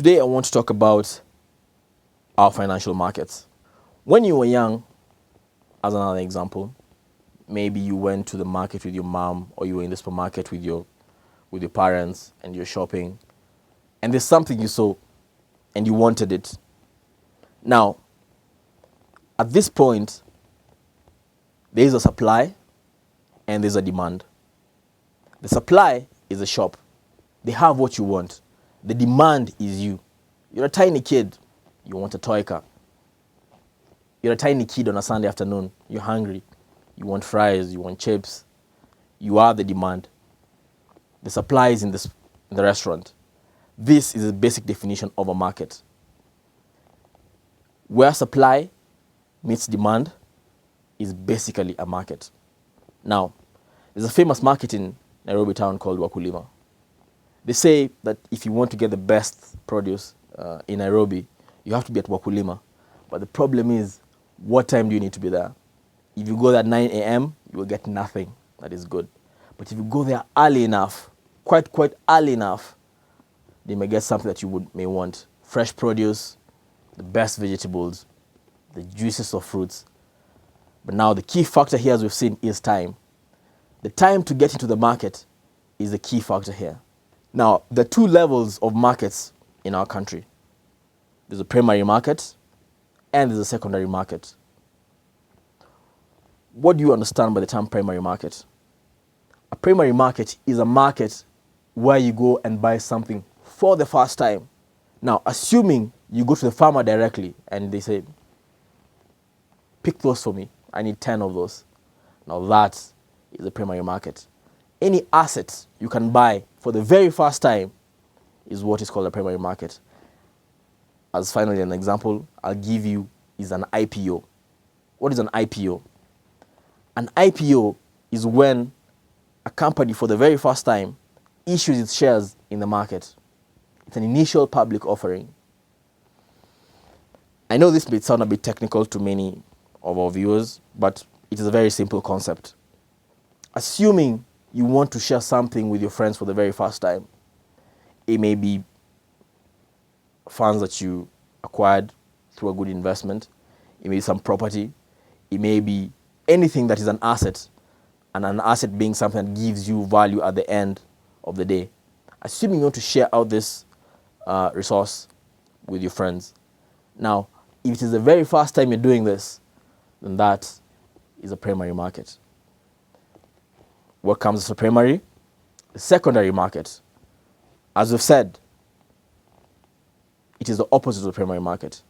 Today I want to talk about our financial markets. When you were young, as another example, maybe you went to the market with your mom, or you were in the supermarket with your parents and you're shopping, and there's something you saw and you wanted it. Now, at this point, there is a supply and there's a demand. The supply is a shop. They have what you want. The demand is you. You're a tiny kid. You want a toy car. You're a tiny kid on a Sunday afternoon. You're hungry. You want fries. You want chips. You are the demand. The supply is in the restaurant. This is the basic definition of a market. Where supply meets demand is basically a market. Now, there's a famous market in Nairobi town called Wakulima. They say that if you want to get the best produce in Nairobi, you have to be at Wakulima. But the problem is, what time do you need to be there? If you go there at 9 a.m., you will get nothing that is good. But if you go there early enough, quite early enough, they may get something that you may want. Fresh produce, the best vegetables, the juices of fruits. But now the key factor here, as we've seen, is time. The time to get into the market is the key factor here. Now, there are two levels of markets in our country. There's a primary market and there's a secondary market. What do you understand by the term primary market? A primary market is a market where you go and buy something for the first time. Now, assuming you go to the farmer directly and they say, pick those for me. I need 10 of those. Now that is a primary market. Any asset you can buy for the very first time is what is called a primary market. As finally an example I'll give you is an IPO. What is an IPO? An IPO is when a company for the very first time issues its shares in the market. It's an initial public offering. I know this may sound a bit technical to many of our viewers, but it is a very simple concept. Assuming you want to share something with your friends for the very first time, it may be funds that you acquired through a good investment, it may be some property, it may be anything that is an asset, and an asset being something that gives you value at the end of the day. Assuming you want to share out this resource with your friends. Now, if it is the very first time you're doing this, then that is a primary market. What comes as a primary? The secondary market. As we've said, it is the opposite of the primary market.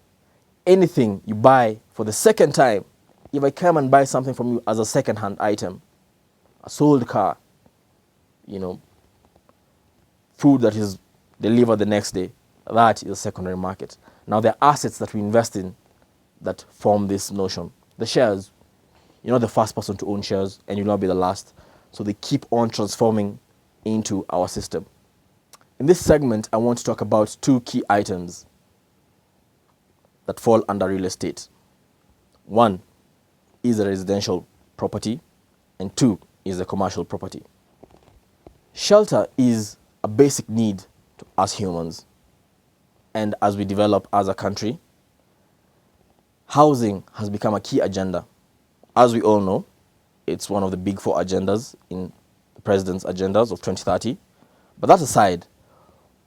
Anything you buy for the second time, if I come and buy something from you as a second-hand item, a sold car, food that is delivered the next day, that is a secondary market. Now, there are assets that we invest in that form this notion. The shares, you're not the first person to own shares, and you'll not be the last. So they keep on transforming into our system. In this segment, I want to talk about two key items that fall under real estate. One is a residential property, and two is a commercial property. Shelter is a basic need to us humans. And as we develop as a country, housing has become a key agenda. As we all know, it's one of the big four agendas in the president's agendas of 2030. But that aside,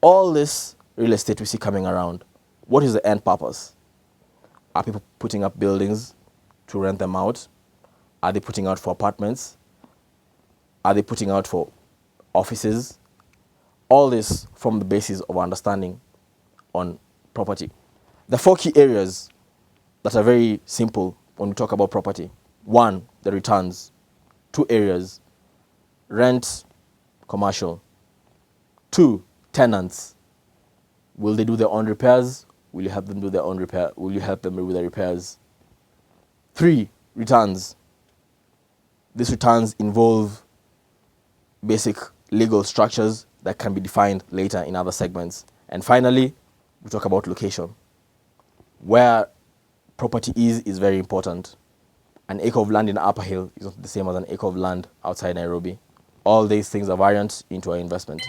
all this real estate we see coming around, what is the end purpose? Are people putting up buildings to rent them out? Are they putting out for apartments? Are they putting out for offices? All this from the basis of understanding on property. The four key areas that are very simple when we talk about property. One, the returns. Two areas, rent, commercial. Two, tenants. Will they do their own repairs? Will you help them do their own repair? Will you help them with the repairs? Three, returns. These returns involve basic legal structures that can be defined later in other segments. And finally, we talk about location. Where property is very important. An acre of land in Upper Hill is not the same as an acre of land outside Nairobi. All these things are variant into our investment.